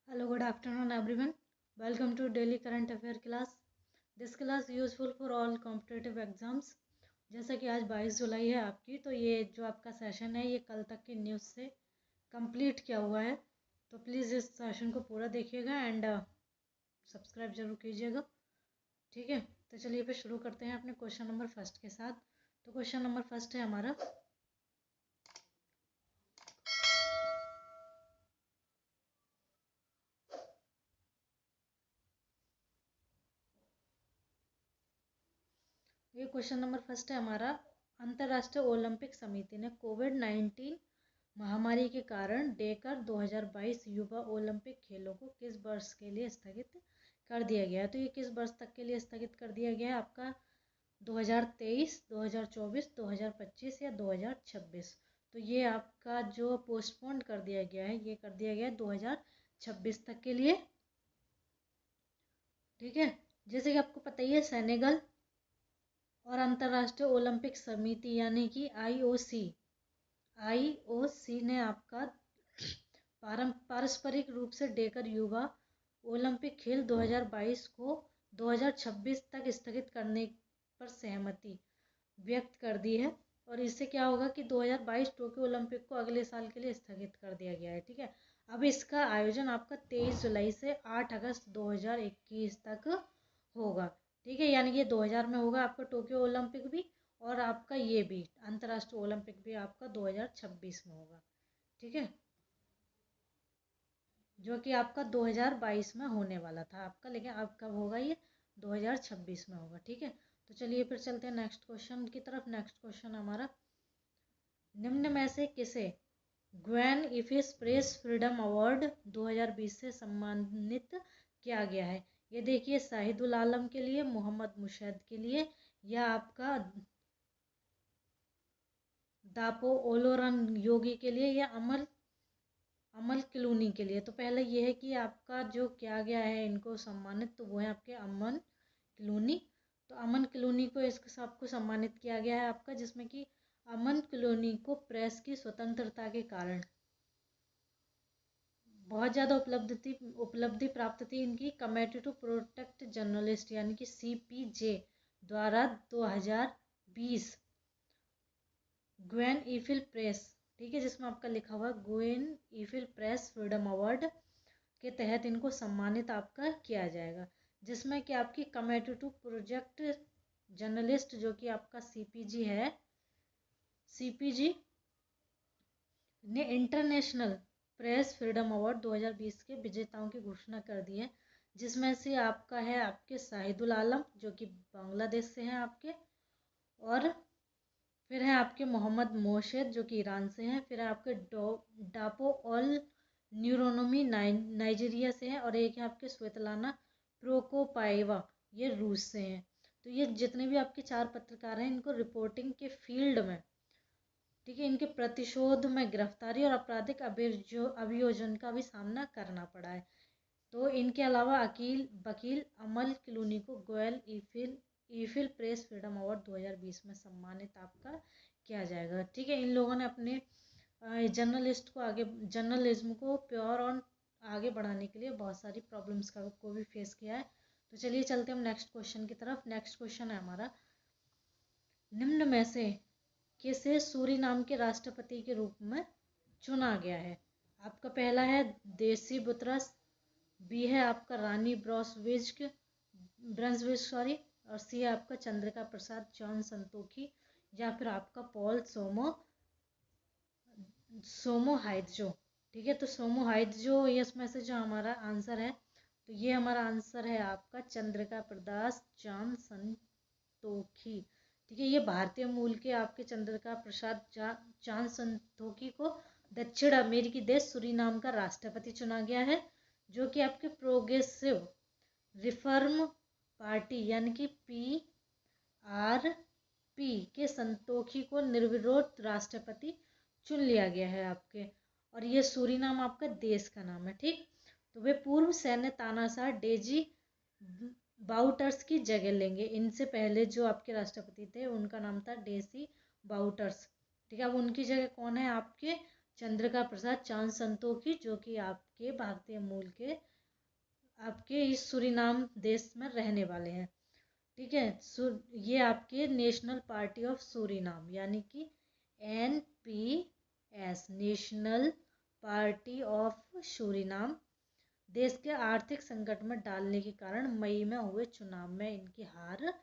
Hello, good afternoon, everyone. Welcome to daily current affair class. This class useful for all competitive exams. जैसा कि आज 22 जुलाई है आपकी, तो ये जो आपका सेशन है ये कल तक की न्यूज़ से कंप्लीट किया हुआ है, तो प्लीज़ इस सेशन को पूरा देखिएगा एंड सब्सक्राइब जरूर कीजिएगा। ठीक है, तो चलिए फिर शुरू करते हैं अपने क्वेश्चन नंबर फर्स्ट के साथ। तो क्वेश्चन नंबर फर्स्ट है हमारा, ये क्वेश्चन नंबर फर्स्ट है हमारा, अंतर्राष्ट्रीय ओलंपिक समिति ने कोविड-19 महामारी के कारण डेकर 2022 युवा ओलंपिक खेलों को किस वर्ष के लिए स्थगित कर दिया गया है। तो ये किस वर्ष तक के लिए स्थगित कर दिया गया है आपका, 2023, 2024, 2025 या 2026। तो ये आपका जो पोस्टपोन कर दिया गया है ये कर दिया गया है 2026 तक के लिए। ठीक है, जैसे कि आपको पता ही है सेनेगल और अंतर्राष्ट्रीय ओलंपिक समिति यानी कि आईओसी ने आपका पारस्परिक रूप से डेकर युवा ओलंपिक खेल 2022 को 2026 तक स्थगित करने पर सहमति व्यक्त कर दी है। और इससे क्या होगा कि 2022 टोक्यो ओलंपिक को अगले साल के लिए स्थगित कर दिया गया है। ठीक है, अब इसका आयोजन आपका 23 जुलाई से 8 अगस्त 2021 तक होगा। ठीक है, यानी कि 2000 में होगा आपका टोक्यो ओलंपिक भी, और आपका ये भी अंतर्राष्ट्रीय ओलंपिक भी आपका 2026 में होगा। ठीक है, जो कि आपका 2022 में होने वाला था आपका, लेकिन अब कब होगा ये 2026 में होगा। ठीक है, तो चलिए फिर चलते हैं नेक्स्ट क्वेश्चन की तरफ। नेक्स्ट क्वेश्चन हमारा, निम्न में से किसे ग्वेन इफिस प्रेस फ्रीडम अवार्ड 2020 से सम्मानित किया गया है। ये देखिए, शाहिदुल आलम के लिए, मोहम्मद मुशैद के लिए, या आपका दापो ओलोरन योगी के लिए, या अमल क्लूनी के लिए। तो पहले ये है कि आपका जो किया गया है इनको सम्मानित, तो वो है आपके अमन क्लूनी। तो अमन क्लूनी को इसके सबको सम्मानित किया गया है आपका, जिसमें कि अमन क्लूनी को प्रेस की स्वतंत्रता के कारण बहुत ज़्यादा उपलब्धि प्राप्त थी इनकी। कमेटी टू प्रोटेक्ट जर्नलिस्ट यानी कि CPJ द्वारा 2020 ग्वेन ईफिल प्रेस, ठीक है, जिसमें आपका लिखा हुआ Gwen Eiffel press freedom award के तहत इनको सम्मानित आपका किया जाएगा, जिसमें कि आपकी कमेटी टू प्रोजेक्ट जर्नलिस्ट जो कि आपका CPG है, CPG ने इंटरनेशनल प्रेस फ्रीडम अवार्ड 2020 के विजेताओं की घोषणा कर दी है, जिसमें से आपका है आपके शाहिदुल आलम जो कि बांग्लादेश से हैं आपके, और फिर है आपके मोहम्मद मोर्शेद जो कि ईरान से हैं, फिर है आपके डापो ऑल न्यूरोनोमी नाइजीरिया से हैं, और एक है आपके स्वेतलाना प्रोकोपाएवा, ये रूस से हैं। तो ये जितने भी आपके 4 पत्रकार हैं इनको रिपोर्टिंग के फील्ड में, ठीक है, इनके प्रतिशोध में गिरफ्तारी और आपराधिक अभियोजन का भी सामना करना पड़ा है। तो इनके अलावा वकील अमल क्लूनी को Goyal Eiffel press freedom award 2020 में सम्मानित आपका किया जाएगा। ठीक है, इन लोगों ने अपने जर्नलिज्म को प्योर और आगे बढ़ाने के लिए बहुत सारी प्रॉब्लम्स को भी फेस किया है। तो चलिए चलते हम नेक्स्ट क्वेश्चन की तरफ। नेक्स्ट क्वेश्चन है हमारा, निम्न में से किसे सूरीनाम के राष्ट्रपति के रूप में चुना गया है। आपका पहला है देसी बुतरस, बी है आपका रानी ब्रंसविक सॉरी, और सी है आपका चंद्रिका प्रसाद जॉन संतोखी, या फिर आपका पॉल सोमो हाइदजो। ठीक है, तो सोमो हाइदजो ये इसमें से जो हमारा आंसर है, तो ये हमारा आंसर है आपका चंद्रिका प्रदास जॉन संतोखी। ठीक है, ये भारतीय मूल के आपके चंद्रिका प्रसाद जॉन संतोखी को दक्षिण अमेरिकी देश सूरीनाम का राष्ट्रपति चुना गया है, जो कि आपके प्रोग्रेसिव रिफॉर्म पार्टी यानी कि PRP के संतोखी को निर्विरोध राष्ट्रपति चुन लिया गया है आपके। और ये सूरीनाम आपका देश का नाम है। ठीक, तो वे पूर्व सैन्य तानाशाह डेजी बाउटर्स की जगह लेंगे। इनसे पहले जो आपके राष्ट्रपति थे उनका नाम था डेसी बाउटर्स। ठीक है, अब उनकी जगह कौन है आपके चंद्रिका प्रसाद चांद संतोखी, जो कि आपके भारतीय मूल के आपके इस सूरीनाम देश में रहने वाले हैं। ठीक है, ये आपके नेशनल पार्टी ऑफ सूरीनाम यानी कि NPS, national party of Suriname, देश के आर्थिक संकट में डालने के कारण मई में हुए चुनाव में इनकी हार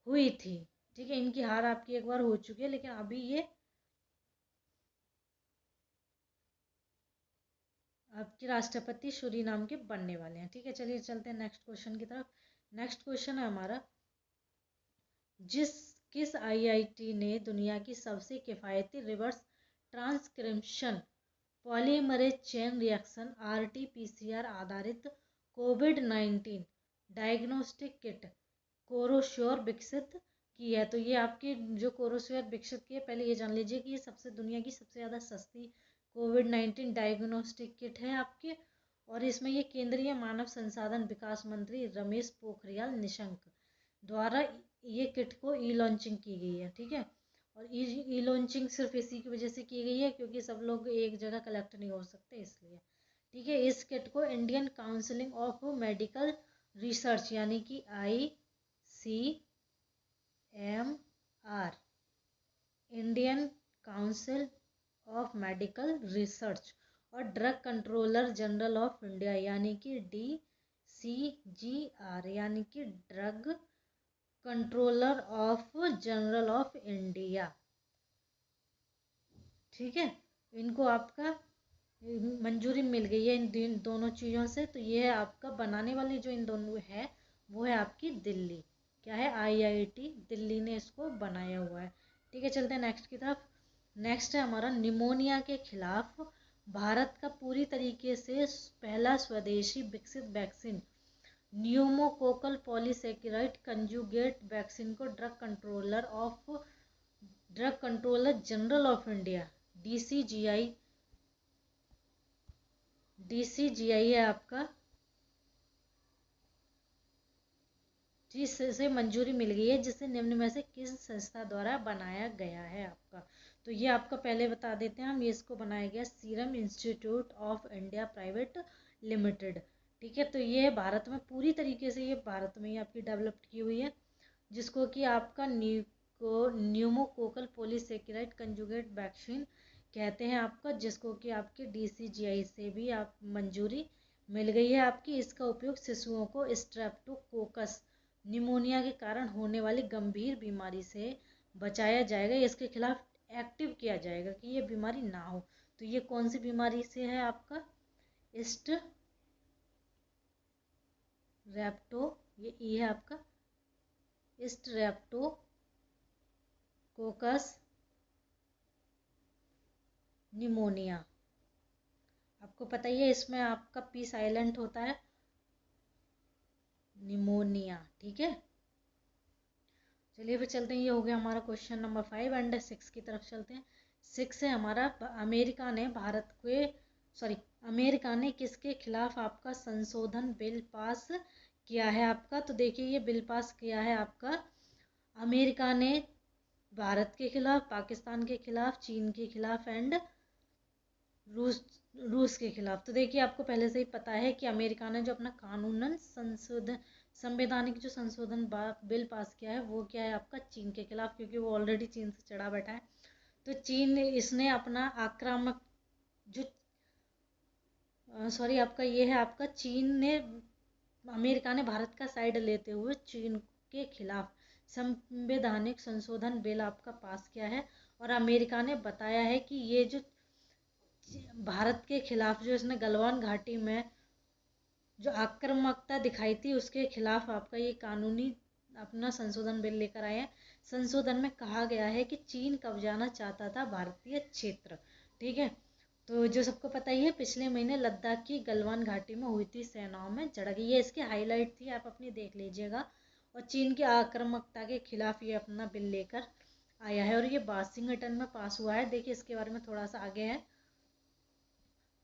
हुई थी। ठीक है, इनकी हार आपकी एक बार हो चुकी है, लेकिन अभी ये आपके राष्ट्रपति सूरीनाम के बनने वाले हैं। ठीक है, चलिए चलते हैं नेक्स्ट क्वेश्चन की तरफ। नेक्स्ट क्वेश्चन है हमारा, किस IIT ने दुनिया की सबसे किफ़ायती reverse transcription polymerase chain reaction RT-PCR आधारित COVID-19 डायग्नोस्टिक किट कोरोश्योर विकसित की है? तो ये आपकी जो कोरोश्योर विकसित की है, पहले ये जान लीजिए कि ये सबसे दुनिया की सबसे ज़्यादा सस्ती COVID-19 डायग्नोस्टिक किट है आपके, और इसमें ये केंद्रीय मानव संसाधन विकास मंत्री रमेश पोखरियाल निशंक द्वारा ये किट को लॉन्चिंग की गई है। ठीक है, और लॉन्चिंग सिर्फ इसी की वजह से की गई है क्योंकि सब लोग एक जगह कलेक्ट नहीं हो सकते, इसलिए। ठीक है, इस किट को Indian Council of Medical Research यानी कि ICMR, Indian Council of Medical Research, और Drug Controller General of India यानी कि DCGR यानी कि Drug Controller of General of India. ठीक है, इनको आपका मंजूरी मिल गई है इन दोनों चीज़ों से। तो ये है आपका बनाने वाली जो इन दोनों है वो है आपकी दिल्ली, क्या है, IIT दिल्ली ने इसको बनाया हुआ है। ठीक है, चलते हैं नेक्स्ट की तरफ। नेक्स्ट है हमारा, निमोनिया के खिलाफ भारत का पूरी तरीके से पहला स्वदेशी विकसित vaccine pneumococcal polysaccharide conjugate vaccine को Drug Controller General of India DCGI है आपका, जिससे मंजूरी मिल गई है, जिसे निम्न में से किस संस्था द्वारा बनाया गया है आपका? तो ये आपका पहले बता देते हैं हम, ये इसको बनाया गया serum institute of India private limited. ठीक है, तो ये भारत में पूरी तरीके से, ये भारत में ही आपकी डेवलप्ड की हुई है, जिसको कि आपका न्यूमोकोकल पॉलीसेकेराइड कंजुगेट वैक्सीन कहते हैं आपका, जिसको कि आपके DCGI से भी आप मंजूरी मिल गई है आपकी। इसका उपयोग शिशुओं को स्ट्रेप्टोकोकस निमोनिया के कारण होने वाली गंभीर बीमारी से बचाया जाएगा, इसके खिलाफ एक्टिव किया जाएगा कि ये बीमारी ना हो। तो ये कौन सी बीमारी से है आपका? ये है आपका स्ट्रेप्टोकोकस निमोनिया। आपको पता ही है, इसमें आपका P साइलेंट होता है, निमोनिया। ठीक है, चलिए फिर चलते हैं, ये हो गया हमारा क्वेश्चन नंबर 5 एंड 6 की तरफ चलते हैं। 6 है हमारा, अमेरिका ने किसके खिलाफ आपका संशोधन बिल पास किया है आपका? तो देखिए, ये बिल पास किया है आपका अमेरिका ने भारत के खिलाफ, पाकिस्तान के खिलाफ, चीन के खिलाफ एंड रूस के खिलाफ। तो देखिए, आपको पहले से ही पता है कि अमेरिका ने जो अपना कानूनन संशोधन संवैधानिक जो संशोधन बिल पास किया है वो क्या है आपका? चीन के खिलाफ, क्योंकि वो ऑलरेडी चीन से चढ़ा बैठा है। तो चीन इसने अपना आक्रामक जो आपका ये है आपका, चीन ने, अमेरिका ने भारत का साइड लेते हुए चीन के खिलाफ संवैधानिक संशोधन बिल आपका पास किया है, और अमेरिका ने बताया है कि ये जो भारत के खिलाफ जो इसने गलवान घाटी में जो आक्रामकता दिखाई थी उसके खिलाफ आपका ये कानूनी अपना संशोधन बिल लेकर आए हैं। संशोधन में कहा गया है कि चीन कब्जाना चाहता था भारतीय क्षेत्र। ठीक है, तो जो सबको पता ही है, पिछले महीने लद्दाख की गलवान घाटी में हुई थी सेनाओं में झड़प, ये इसकी हाईलाइट थी, आप अपनी देख लीजिएगा। और चीन की आक्रामकता के खिलाफ ये अपना बिल लेकर आया है, और ये वाशिंगटन में पास हुआ है। देखिए, इसके बारे में थोड़ा सा आगे है।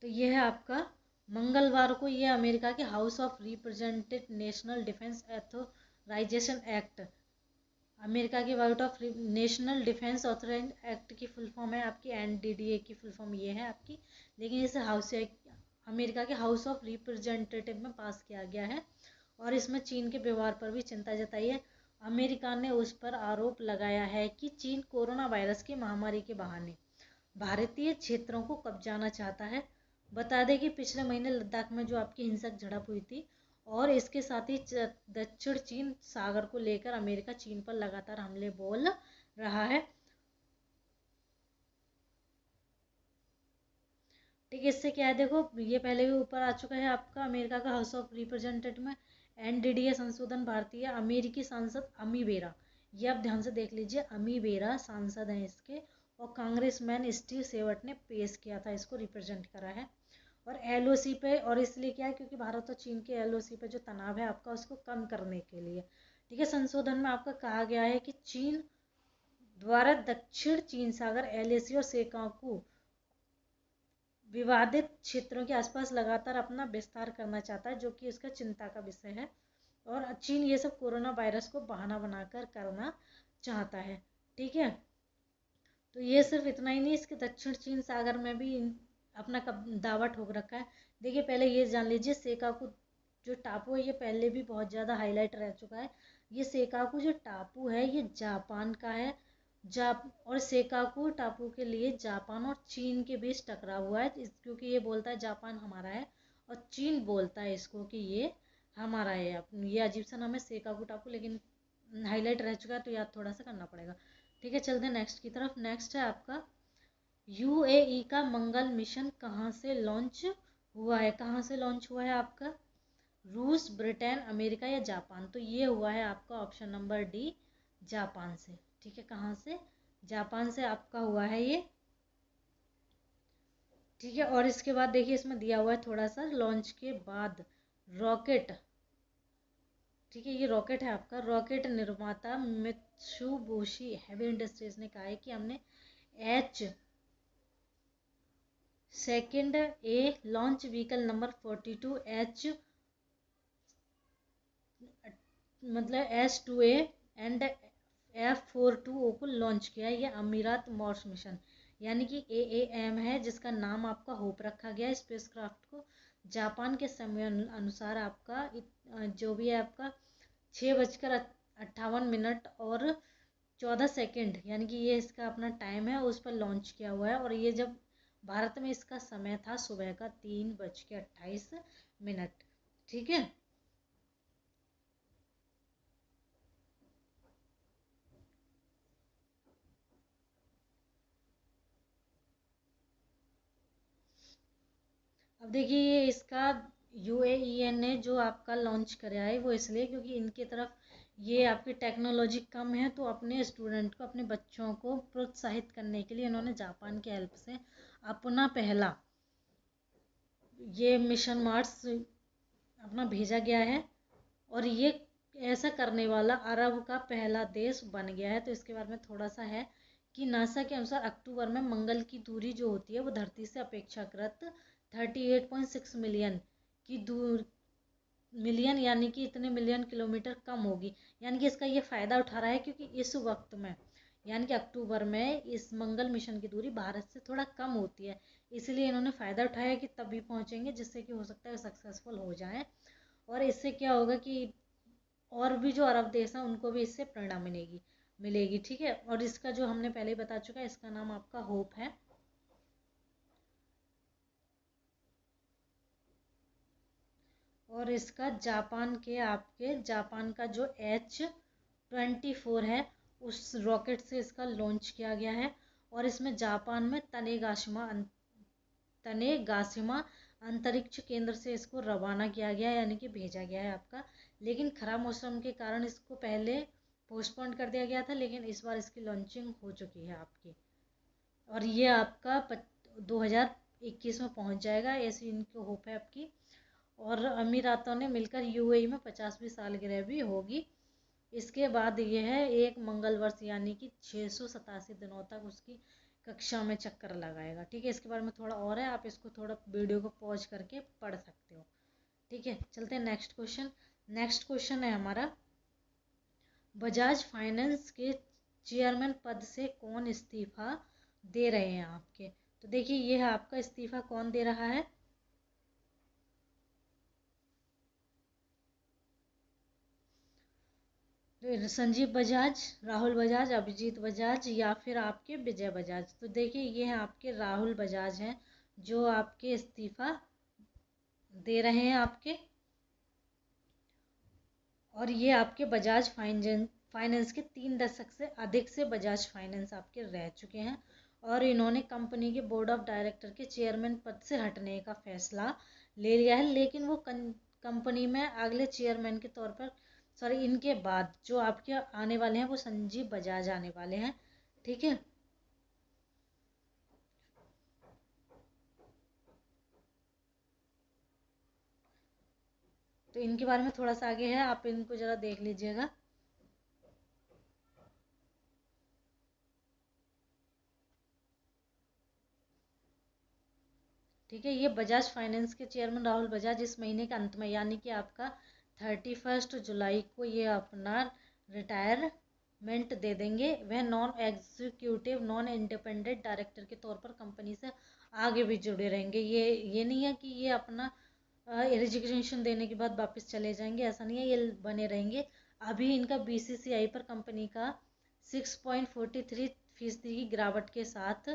तो ये है आपका, मंगलवार को ये अमेरिका के House of Representative National Defense Authorization Act America की white of National Defense Authorize Act की फुल फॉर्म है आपकी NDDA की फुल फॉर्म ये है आपकी, लेकिन इसे अमेरिका के हाउस ऑफ रिप्रेजेंटेटिव में पास किया गया है और इसमें चीन के व्यवहार पर भी चिंता जताई है। अमेरिका ने उस पर आरोप लगाया है कि चीन कोरोना वायरस की महामारी के बहाने भारतीय क्षेत्रों को कब्जाना चाहता है। बता दें कि पिछले महीने लद्दाख में जो आपकी हिंसक झड़प हुई थी और इसके साथ ही दक्षिण चीन सागर को लेकर अमेरिका चीन पर लगातार हमले बोल रहा है। ठीक है, इससे क्या है देखो, ये पहले भी ऊपर आ चुका है आपका अमेरिका का हाउस ऑफ रिप्रेजेंटेटिव में NDDA संशोधन भारतीय अमेरिकी सांसद अमी बेरा, ये आप ध्यान से देख लीजिए, अमी बेरा सांसद हैं इसके, और कांग्रेसमैन स्टीव सेवट ने पेश किया था, इसको रिप्रेजेंट करा है। और LOC पे, और इसलिए क्या है क्योंकि भारत और चीन के LOC पे जो तनाव है आपका उसको कम करने के लिए। ठीक है, संशोधन में आपका कहा गया है कि चीन द्वारा दक्षिण चीन सागर LAC और सेकाकू विवादित क्षेत्रों के आसपास लगातार अपना विस्तार करना चाहता है, जो कि उसका चिंता का विषय है। और चीन ये सब कोरोना वायरस को बहाना बनाकर करना चाहता है। ठीक है, तो ये सिर्फ इतना ही नहीं, इसके दक्षिण चीन सागर में भी अपना दावा ठोक रखा है। देखिए, पहले ये जान लीजिए, सेकाकू जो टापू है ये पहले भी बहुत ज़्यादा हाईलाइट रह चुका है। ये सेकाकू जो टापू है ये जापान का है। और सेकाकू टापू के लिए जापान और चीन के बीच टकराव हुआ है, क्योंकि ये बोलता है जापान हमारा है और चीन बोलता है इसको कि ये हमारा है। ये अजीब सा नाम है सेकाकू टापू, लेकिन हाईलाइट रह चुका है तो याद थोड़ा सा करना पड़ेगा। ठीक है, चलते हैं नेक्स्ट की तरफ। नेक्स्ट है आपका UAE का मंगल मिशन कहाँ से लॉन्च हुआ है? कहाँ से लॉन्च हुआ है आपका? रूस, ब्रिटेन, अमेरिका या जापान? तो ये हुआ है आपका ऑप्शन नंबर डी, जापान से। ठीक है, कहाँ से? जापान से आपका हुआ है ये। ठीक है, और इसके बाद देखिए इसमें दिया हुआ है थोड़ा सा लॉन्च के बाद रॉकेट। ठीक है, ये रॉकेट है आपका। रॉकेट निर्माता मित्सुबिशी हेवी इंडस्ट्रीज ने कहा है कि हमने एच सेकेंड ए लॉन्च व्हीकल नंबर 42 एच मतलब S2A एंड F42O को लॉन्च किया है। ये अमीरात मॉर्स मिशन यानी कि AAM है, जिसका नाम आपका होप रखा गया है स्पेसक्राफ्ट को। जापान के समय अनुसार आपका जो भी है आपका 6:58 और 14 सेकेंड यानी कि ये इसका अपना टाइम है, उस पर लॉन्च किया हुआ है। और ये जब भारत में इसका समय था सुबह का 3:28। ठीक है, अब देखिए ये इसका UAEN ने जो आपका लॉन्च कराया है वो इसलिए क्योंकि इनकी तरफ ये आपकी टेक्नोलॉजी कम है, तो अपने स्टूडेंट को, अपने बच्चों को प्रोत्साहित करने के लिए इन्होंने जापान की हेल्प से अपना पहला ये मिशन मार्स अपना भेजा गया है। और ये ऐसा करने वाला अरब का पहला देश बन गया है। तो इसके बारे में थोड़ा सा है कि नासा के अनुसार अक्टूबर में मंगल की दूरी जो होती है वो धरती से अपेक्षाकृत 38.6 मिलियन की दूर मिलियन यानी कि इतने मिलियन किलोमीटर कम होगी। यानी कि इसका ये फ़ायदा उठा रहा है क्योंकि इस वक्त में यानी कि अक्टूबर में इस मंगल मिशन की दूरी भारत से थोड़ा कम होती है, इसलिए इन्होंने फ़ायदा उठाया कि तभी पहुंचेंगे जिससे कि हो सकता है सक्सेसफुल हो जाए। और इससे क्या होगा कि और भी जो अरब देश हैं उनको भी इससे प्रेरणा मिलेगी। ठीक है, और इसका जो हमने पहले ही बता चुका है, इसका नाम आपका होप है। और इसका जापान का जो H-24 है उस रॉकेट से इसका लॉन्च किया गया है। और इसमें जापान में तनेगाशिमा अंतरिक्ष केंद्र से इसको रवाना किया गया है यानी कि भेजा गया है आपका। लेकिन खराब मौसम के कारण इसको पहले पोस्टपोन कर दिया गया था, लेकिन इस बार इसकी लॉन्चिंग हो चुकी है आपकी। और ये आपका 2021 में पहुंच जाएगा, ऐसी इनकी होप है आपकी। और अमीरातों ने मिलकर UAE में 50वीं सालगिरह भी होगी। इसके बाद ये है एक मंगल वर्ष यानी कि 687 दिनों तक उसकी कक्षा में चक्कर लगाएगा। ठीक है, इसके बारे में थोड़ा और है, आप इसको थोड़ा वीडियो को पॉज करके पढ़ सकते हो। ठीक है, चलते हैं नेक्स्ट क्वेश्चन। नेक्स्ट क्वेश्चन है हमारा बजाज फाइनेंस के चेयरमैन पद से कौन इस्तीफा दे रहे हैं आपके। तो देखिए ये है आपका इस्तीफा कौन दे रहा है। तो संजीव बजाज, राहुल बजाज, अभिजीत बजाज या फिर आपके विजय बजाज। तो देखिए ये है आपके राहुल बजाज हैं जो आपके इस्तीफा दे रहे हैं आपके। और ये आपके बजाज फाइनेंस के 3 दशक से अधिक से बजाज फाइनेंस आपके रह चुके हैं और इन्होंने कंपनी के बोर्ड ऑफ डायरेक्टर के चेयरमैन पद से हटने का फैसला ले लिया है। लेकिन वो कंपनी में अगले चेयरमैन के तौर पर, सॉरी, इनके बाद जो आपके आने वाले हैं वो संजीव बजाज आने वाले हैं। ठीक है। तो इनके बारे में थोड़ा सा आगे है, आप इनको जरा देख लीजिएगा। ठीक है। ये बजाज फाइनेंस के चेयरमैन राहुल बजाज इस महीने के अंत में यानी कि आपका 31 जुलाई को ये अपना रिटायरमेंट दे देंगे। वह non executive non independent director के तौर पर कंपनी से आगे भी जुड़े रहेंगे। ये नहीं है कि ये अपना रेजिग्नेशन देने के बाद वापस चले जाएंगे, ऐसा नहीं है, ये बने रहेंगे। अभी इनका बीसीसीआई पर कंपनी का 6.43% की गिरावट के साथ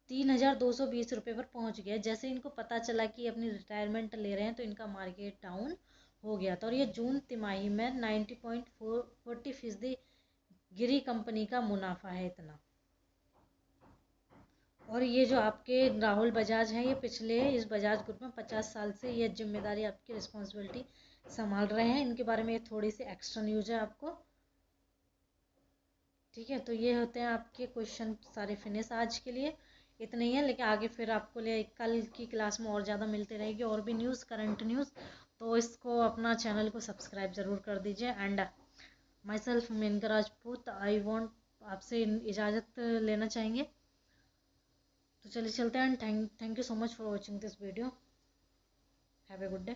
3,220 रुपये पर पहुंच गया। जैसे इनको पता चला कि अपनी रिटायरमेंट ले रहे हैं तो इनका मार्केट डाउन हो गया था और ये जून तिमाही में 90.40% गिरी कंपनी का मुनाफा है इतना। और ये जो आपके राहुल बजाज हैं ये पिछले इस बजाज ग्रुप में 50 साल से ये जिम्मेदारी आपकी रिस्पॉन्सिबिलिटी संभाल रहे हैं। इनके बारे में थोड़ी सी एक्स्ट्रा न्यूज है आपको। ठीक है। तो ये होते हैं आपके क्वेश्चन सारे फिनिश आज के लिए, इतने ही है। लेकिन आगे फिर आपको ले कल की क्लास में और ज़्यादा मिलते रहेगी और भी न्यूज़, करंट न्यूज़। तो इसको अपना चैनल को सब्सक्राइब ज़रूर कर दीजिए। And myself Menka Rajput, I want आपसे इजाज़त लेना चाहेंगे। तो चलिए चलते हैं। And thank you so much for watching this video. Have a good day.